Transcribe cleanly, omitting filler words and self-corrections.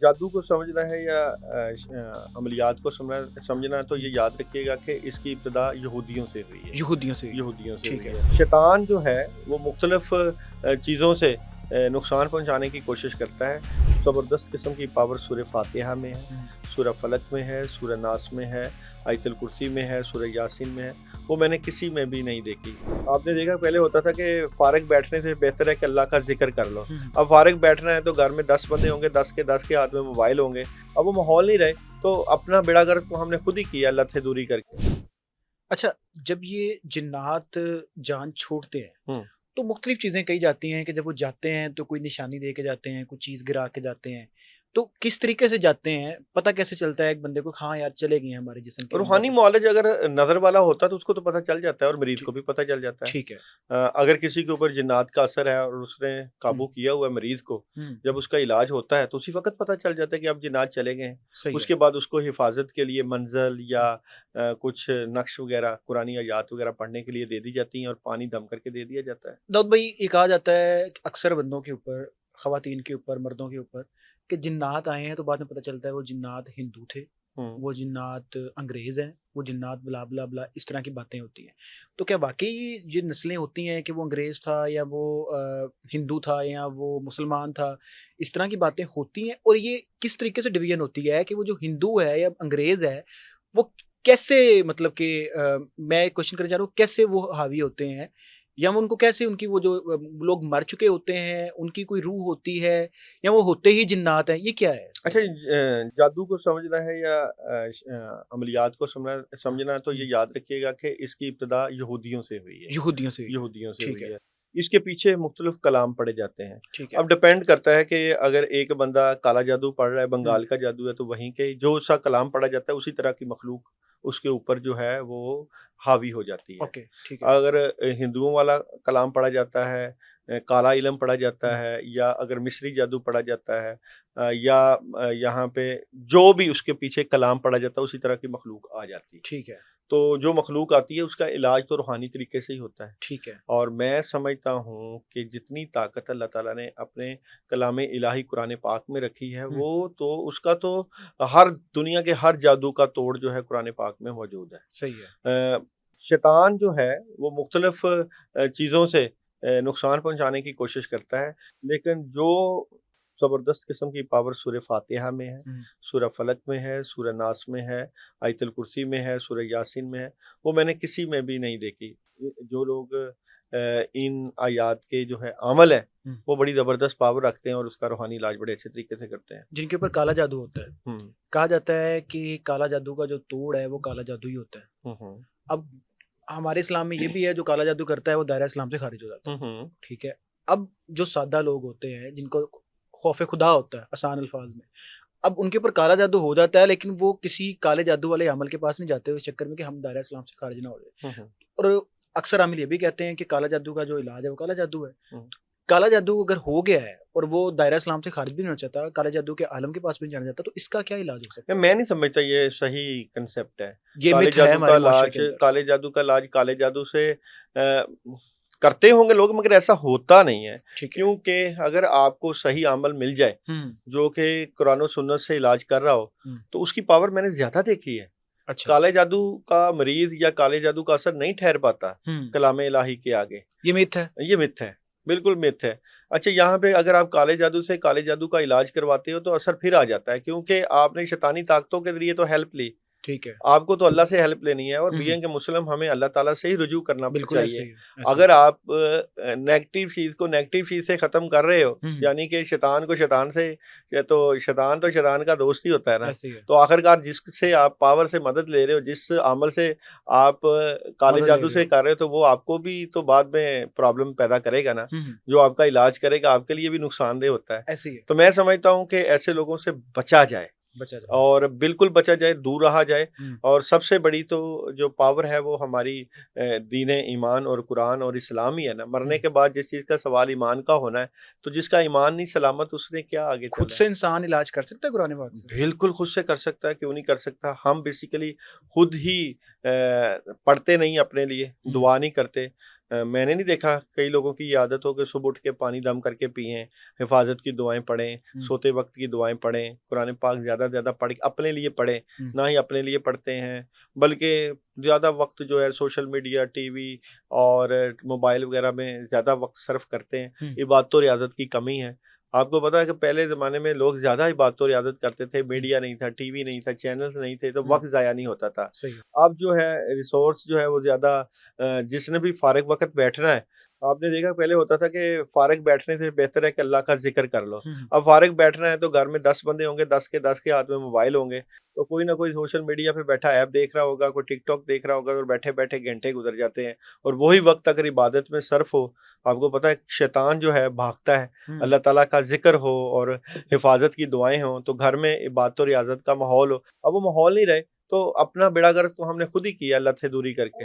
जादू को समझना है या अमलियात को समझना है तो ये याद रखिएगा कि इसकी इब्तिदा यहूदियों से हुई है। यहूदियों से। यहूदियों से ठीक हुई है। है। शैतान जो है वो मुख्तलिफ चीज़ों से नुकसान पहुंचाने की कोशिश करता है। ज़बरदस्त किस्म की पावर सूरह फातिहा में है, सूरह फलक में है, सूरह नास में है, आयतुल कुर्सी में है, सूरह यासीन में है। वो मैंने किसी में भी नहीं देखी। आपने देखा पहले होता था कि फारिग बैठने से बेहतर है कि अल्लाह का जिक्र कर लो। अब फारिग बैठना है तो घर में 10 बंदे होंगे, 10 के हाथ में मोबाइल होंगे। अब वो माहौल नहीं रहे तो अपना बेड़ा गर्क तो हमने खुद ही किया अल्लाह से दूरी करके। अच्छा, जब ये जिन्नात जान छोड़ते हैं, हम्म। तो मुख्तलिफ चीज़ें कही जाती हैं कि जब वो जाते हैं तो कोई निशानी दे के जाते हैं, कुछ चीज़ गिरा के जाते हैं। तो किस तरीके से जाते हैं? पता कैसे चलता है एक बंदे को, हाँ यार चले गए हैं हमारे जिस्म के रूहानी अंदर? मौलज अगर नज़र वाला होता तो उसको तो पता चल जाता है और मरीज ठी को भी पता चल जाता है। ठीक है। अगर किसी के ऊपर जिन्नात का असर है और उसने हुँ, काबू किया हुआ है मरीज को, हुँ, जब उसका इलाज होता है तो उसी वक्त पता चल जाता है कि अब जिन्नात चले गए हैं। सही है। उसके बाद उसको हिफाजत के लिए मंजल या कुछ नक्श वगैरह कुरानी आयात वगैरह पढ़ने के लिए दे दी जाती हैं और पानी दम करके दे दिया जाता है। दाऊद भाई, ये कहा जाता है कि अक्सर बंदों के ऊपर, ख़वातीन के ऊपर, मर्दों के ऊपर कि जिन्नात आए हैं तो बाद में पता चलता है वो जिन्नात हिंदू थे, हम्म। वो जिन्नात अंग्रेज़ हैं, वो जिन्नात ब्ला ब्ला ब्ला, इस तरह की बातें होती हैं। तो क्या वाक़ई ये नस्लें होती हैं कि वो अंग्रेज़ था या वो हिंदू था या वो मुसलमान था, इस तरह की बातें होती हैं? और ये किस तरीके से डिवीज़न होती है कि वो जो हिंदू है या अंग्रेज़ है, वो कैसे, मतलब कि मैं क्वेश्चन करना चाह रहा हूँ, कैसे वो हावी होते हैं? या वो उनको कैसे, उनकी वो जो लोग मर चुके होते हैं, उनकी कोई रूह होती है या वो होते ही जिन्नात हैं? ये क्या है इसका? अच्छा, जादू को समझना है या अमलियात को समझना है तो ये याद रखिएगा कि इसकी इब्तिदा यहूदियों से हुई है। यहूदियों से। यहूदियों से ठीक हुई है, है। इसके पीछे मुख्तलिफ कलाम पढ़े जाते हैं। ठीक है। अब डिपेंड करता है कि अगर एक बंदा काला जादू पढ़ रहा है, हुँ, बंगाल का जादू है, तो वहीं के जो सा कलाम पढ़ा जाता है उसी तरह की मखलूक उसके ऊपर जो है वो हावी हो जाती है। ओके, ठीक है। अगर हिंदुओं वाला कलाम पढ़ा जाता है, काला इलम पढ़ा जाता हुँ, है, या अगर मिस्री जादू पढ़ा जाता है, या यहाँ पे जो भी उसके पीछे कलाम पढ़ा जाता है उसी तरह की मखलूक आ जाती है। ठीक है, तो जो मखलूक आती है उसका इलाज तो रूहानी तरीके से ही होता है। ठीक है। और मैं समझता हूँ कि जितनी ताकत अल्लाह ताला ने अपने कलाम इलाही कुरान पाक में रखी है, हुँ, वो तो उसका तो हर दुनिया के हर जादू का तोड़ जो है कुरान पाक में मौजूद सही है। है। शैतान जो है वो मुख्तलिफ चीज़ों से नुकसान पहुंचाने की कोशिश करता है, लेकिन जो ज़बरदस्त किस्म की पावर सूरह फातिहा में है, हुँ, सूरह फलक में है, सूरह नास में है, आयतुल कुर्सी में है, सूरह यासीन में है, वो मैंने किसी में भी नहीं देखी। जो लोग इन आयात के जो है अमल है, हुँ। वो बड़ी ज़बरदस्त पावर रखते हैं और उसका रूहानी इलाज बड़े अच्छे तरीके से करते हैं। जिनके ऊपर काला जादू होता है। हुँ, कहा जाता है कि काला जादू का जो तोड़ है वो काला जादू ही होता है। हुँ, हुँ, अब हमारे इस्लाम में ये भी है, जो काला जादू करता है वो दायरा इस्लाम से खारिज हो जाता है। हुँ, हुँ, ठीक है। अब जो सादा लोग होते हैं, जिनको खौफ़ खुदा होता है आसान अल्फाज में, अब उनके ऊपर काला जादू हो जाता है, लेकिन वो किसी काले जादू वाले अमल के पास नहीं जाते इस चक्कर में कि हम दायरा इस्लाम से खारिज ना हो जाए। हुँ, हुँ, और अक्सर अमील ये भी कहते हैं कि काला जादू का जो इलाज है वो काला जादू है। हुँ। काला जादू अगर हो गया है और वो दायरा इस्लाम से खारिज भी नहीं होना चाहता, काले जादू के आलम के पास भी नहीं जाना चाहता, तो इसका क्या इलाज हो सकता है? मैं नहीं समझता ये सही कंसेप्ट है। ये मिथ है हमारे मुआशरे के अंदर। काले जादू से करते होंगे लोग, मगर ऐसा होता नहीं है। ठीक है। क्योंकि अगर आपको सही अमल मिल जाए, हुँ, जो कि कुरान और सुन्नत से इलाज कर रहा हो, हुँ। तो उसकी पावर मैंने ज़्यादा देखी है। अच्छा। काले जादू का मरीज़ या काले जादू का असर नहीं ठहर पाता हुँ। कलाम इलाही के आगे। ये मिथ है। ये मिथ है, बिल्कुल मिथ है। अच्छा, यहाँ पे अगर आप काले जादू से काले जादू का इलाज करवाते हो तो असर फिर आ जाता है, क्योंकि आपने शैतानी ताकतों के ज़रिए तो हेल्प ली। ठीक है। आपको तो अल्लाह से हेल्प लेनी है और हुँ, हुँ। बीइंग ए मुस्लिम हमें अल्लाह ताला से ही रुजू करना बिल्कुल ऐसे चाहिए। ही है, ऐसे ही अगर है। आप नेगेटिव चीज़ को नेगेटिव चीज़ से ख़त्म कर रहे हो, हुँ, हुँ। यानी कि शैतान को शैतान से, या तो शैतान का दोस्त ही होता है ना। ऐसे ही है। तो आखिरकार जिससे आप पावर से मदद ले रहे हो, जिस अमल से आप काले मदद ले जादू रहे से हो। कर रहे हो, तो वो आपको भी तो बाद में प्रॉब्लम पैदा करेगा ना। हुँ, हुँ। जो आपका इलाज करेगा आपके लिए भी नुकसानदेह होता है। ऐसे ही है। तो मैं समझता हूँ कि ऐसे लोगों से बचा जाए बचा जाए। और बिल्कुल बचा जाए, दूर रहा जाए। हुँ, और सबसे बड़ी तो जो पावर है वो हमारी दीन ईमान और कुरान और इस्लाम ही है ना। हुँ। मरने के बाद जिस चीज़ का सवाल ईमान का होना है, तो जिसका ईमान नहीं सलामत उसने क्या आगे खुद चलना है। से इंसान इलाज कर सकता है कुरान पाक से? बिल्कुल खुद से कर सकता है, क्यों नहीं कर सकता। हम बेसिकली खुद ही पढ़ते नहीं अपने लिए, हुँ, दुआ नहीं करते। मैंने नहीं देखा कई लोगों की ये आदत हो कि सुबह उठ के पानी दम करके पिएँ, हिफ़ाज़त की दुआएँ पढ़ें, हुँ, सोते वक़्त की दुआएँ पढ़ें, कुरान पाक ज़्यादा से ज़्यादा पढ़ अपने लिए पढ़ें, हुँ, ना ही अपने लिए पढ़ते हैं, बल्कि ज़्यादा वक़्त जो है सोशल मीडिया, टीवी और मोबाइल वग़ैरह में ज़्यादा वक़्त सर्फ़ करते हैं। हुँ, इबादत और रियाज़त की कमी है। आपको पता है कि पहले ज़माने में लोग ज़्यादा इबादत और रियाज़त करते थे, हुँ, मीडिया नहीं था, टीवी नहीं था, चैनल्स नहीं थे, तो हुँ, वक़्त ज़ाया नहीं होता था। सही है। अब जो है रिसोर्स जो है वो ज़्यादा जिसने भी फ़ारिग वक़्त बैठना है, आपने देखा पहले होता था कि फ़ारिग बैठने से बेहतर है कि अल्लाह का ज़िक्र कर लो। हुँ, हुँ, अब फ़ारिग बैठना है तो घर में 10 बंदे होंगे, 10 के 10 के हाथ में मोबाइल होंगे, तो कोई ना कोई सोशल मीडिया पे बैठा ऐप देख रहा होगा, कोई टिकटॉक देख रहा होगा और बैठे-बैठे घंटे गुज़र जाते हैं और वही वक़्त अगर इबादत में सर्फ़ हो, आपको पता है शैतान जो है भागता है, हुँ, अल्लाह ताला का ज़िक्र हो और हिफ़ाज़त की दुआएँ हों, तो घर में इबादत और रियाज़त का माहौल हो। अब वो माहौल नहीं रहे, तो अपना बेड़ा गर्क तो हमने खुद ही किया अल्लाह से दूरी करके।